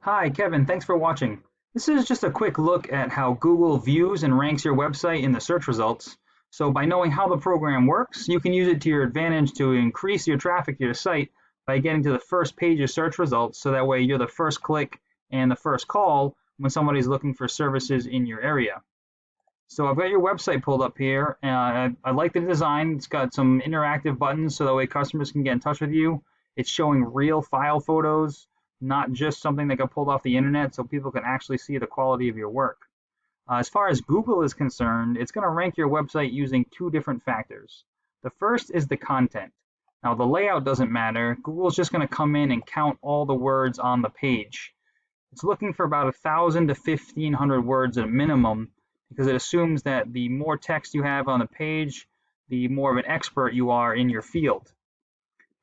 Hi, Kevin. Thanks for watching. This is just a quick look at how Google views and ranks your website in the search results. So by knowing how the program works, you can use it to your advantage to increase your traffic to your site by getting to the first page of search results. So that way you're the first click and the first call when somebody's looking for services in your area. So I've got your website pulled up here. I like the design. It's got some interactive buttons so that way customers can get in touch with you. It's showing real file photos, not just something that got pulled off the internet, so people can actually see the quality of your work. As far as Google is concerned, it's going to rank your website using two different factors. The first is the content. Now, the layout doesn't matter. Google's just going to come in and count all the words on the page. It's looking for about 1,000 to 1,500 words at a minimum because it assumes that the more text you have on the page, the more of an expert you are in your field.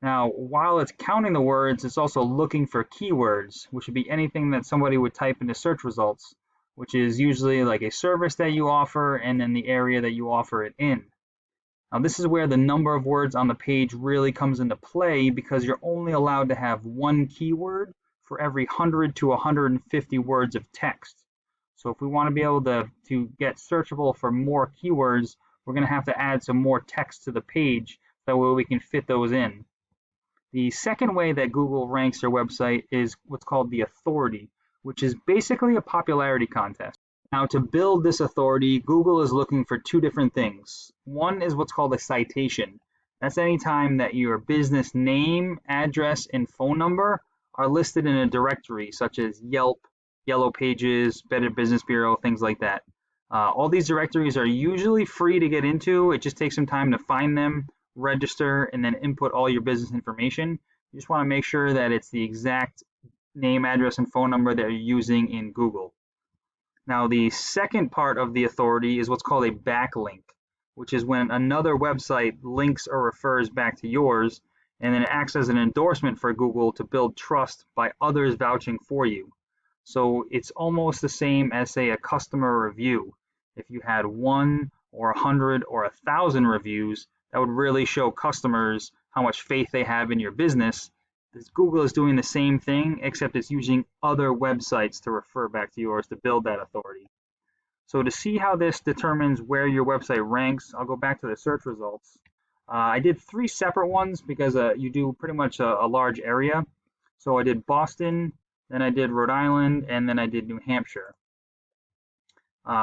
Now, while it's counting the words, it's also looking for keywords, which would be anything that somebody would type into search results, which is usually like a service that you offer and then the area that you offer it in. Now, this is where the number of words on the page really comes into play because you're only allowed to have one keyword for every 100 to 150 words of text. So if we want to be able to get searchable for more keywords, we're going to have to add some more text to the page. That way we can fit those in. The second way that Google ranks your website is what's called the authority, which is basically a popularity contest. Now, to build this authority, Google is looking for two different things. One is what's called a citation. That's any time that your business name, address, and phone number are listed in a directory, such as Yelp, Yellow Pages, Better Business Bureau, things like that. All these directories are usually free to get into. It just takes some time to find them, register, and then input all your business information. You just want to make sure that it's the exact name, address, and phone number that you're using in Google. Now, the second part of the authority is what's called a backlink, which is when another website links or refers back to yours, and then it acts as an endorsement for Google to build trust by others vouching for you. So it's almost the same as, say, a customer review. If you had 1 or 100 or 1,000 reviews, that would really show customers how much faith they have in your business. Google is doing the same thing, except it's using other websites to refer back to yours to build that authority. So to see how this determines where your website ranks, I'll go back to the search results. I did 3 separate ones because you do pretty much a large area. So I did Boston, then I did Rhode Island, and then I did New Hampshire.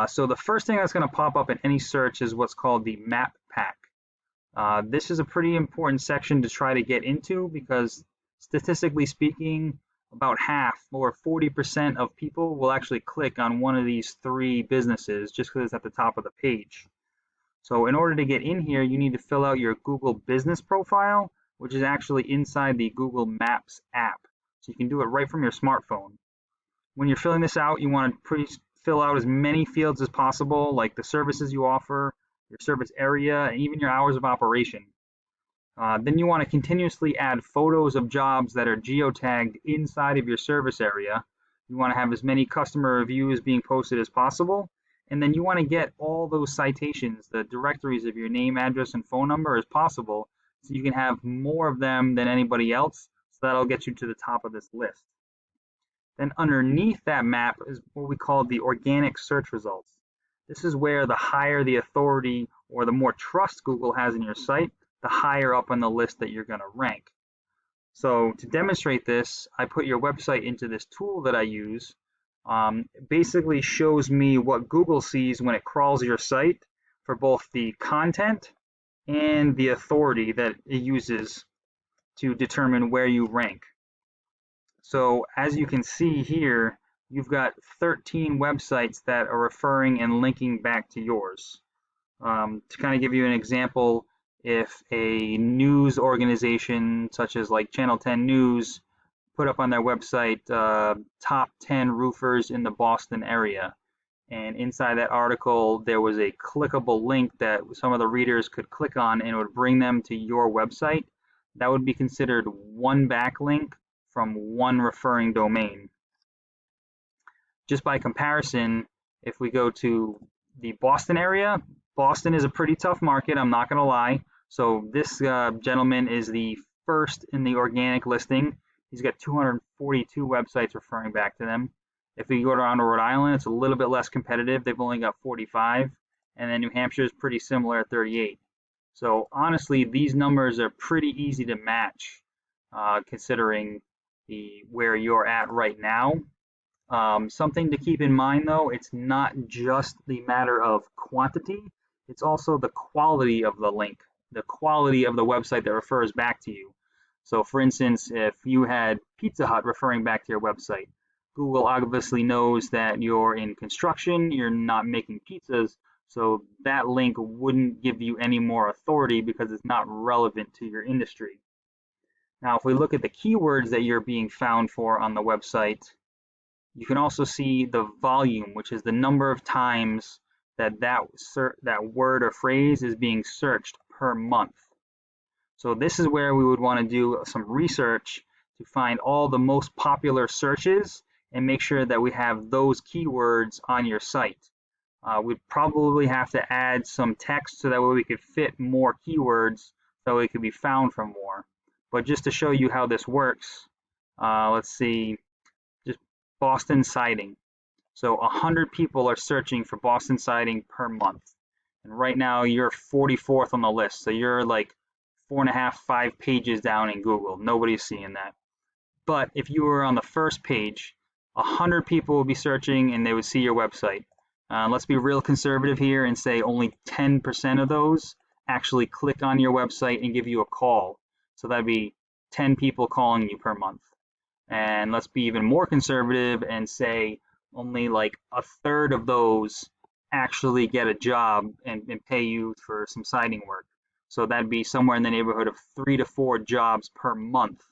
So the first thing that's going to pop up in any search is what's called the map pack. This is a pretty important section to try to get into because statistically speaking, about half or 40% of people will actually click on one of these 3 businesses just because it's at the top of the page. So in order to get in here, you need to fill out your Google business profile, which is actually inside the Google Maps app. So you can do it right from your smartphone. When you're filling this out, you want to fill out as many fields as possible, like the services you offer, your service area, and even your hours of operation. Then you want to continuously add photos of jobs that are geotagged inside of your service area. You want to have as many customer reviews being posted as possible. And then you want to get all those citations, the directories of your name, address, and phone number as possible, so you can have more of them than anybody else. So that'll get you to the top of this list. Then underneath that map is what we call the organic search results. This is where the higher the authority or the more trust Google has in your site, the higher up on the list that you're going to rank. So to demonstrate this, I put your website into this tool that I use. It basically shows me what Google sees when it crawls your site for both the content and the authority that it uses to determine where you rank. So as you can see here, you've got 13 websites that are referring and linking back to yours. To kind of give you an example, if a news organization such as like Channel 10 News put up on their website top 10 roofers in the Boston area, and inside that article there was a clickable link that some of the readers could click on and it would bring them to your website, that would be considered one backlink from one referring domain. Just by comparison, if we go to the Boston area, Boston is a pretty tough market, I'm not going to lie. So this gentleman is the first in the organic listing. He's got 242 websites referring back to them. If we go down to Rhode Island, it's a little bit less competitive. They've only got 45, and then New Hampshire is pretty similar at 38. So honestly, these numbers are pretty easy to match, considering where you're at right now. Something to keep in mind though, it's not just the matter of quantity, it's also the quality of the link, the quality of the website that refers back to you. So for instance, if you had Pizza Hut referring back to your website, Google obviously knows that you're in construction, you're not making pizzas, so that link wouldn't give you any more authority because it's not relevant to your industry. Now, if we look at the keywords that you're being found for on the website, you can also see the volume, which is the number of times that word or phrase is being searched per month. So this is where we would want to do some research to find all the most popular searches and make sure that we have those keywords on your site. We'd probably have to add some text so that way we could fit more keywords so it could be found for more. But just to show you how this works, let's see, just Boston siding. So 100 people are searching for Boston siding per month. And right now you're 44th on the list. So you're like 4.5, 5 pages down in Google. Nobody's seeing that. But if you were on the first page, 100 people would be searching and they would see your website. Let's be real conservative here and say only 10% of those actually click on your website and give you a call. So that'd be 10 people calling you per month. And let's be even more conservative and say only like a third of those actually get a job and pay you for some siding work. So that'd be somewhere in the neighborhood of 3 to 4 jobs per month.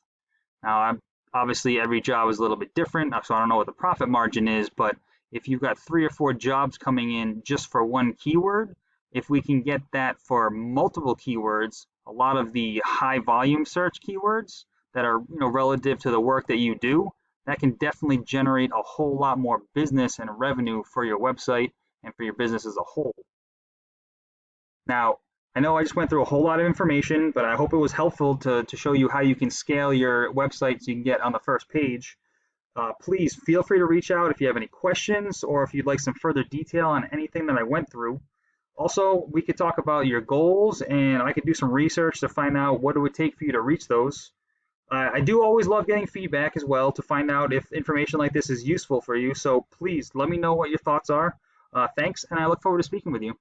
Now, obviously every job is a little bit different, so I don't know what the profit margin is, but if you've got 3 or 4 jobs coming in just for one keyword, if we can get that for multiple keywords, a lot of the high volume search keywords that are relative to the work that you do, that can definitely generate a whole lot more business and revenue for your website and for your business as a whole. Now, I know I just went through a whole lot of information, but I hope it was helpful to show you how you can scale your website so you can get on the first page. Please feel free to reach out if you have any questions or if you'd like some further detail on anything that I went through. Also, we could talk about your goals and I could do some research to find out what it would take for you to reach those. I do always love getting feedback as well to find out if information like this is useful for you, so please let me know what your thoughts are. Thanks, and I look forward to speaking with you.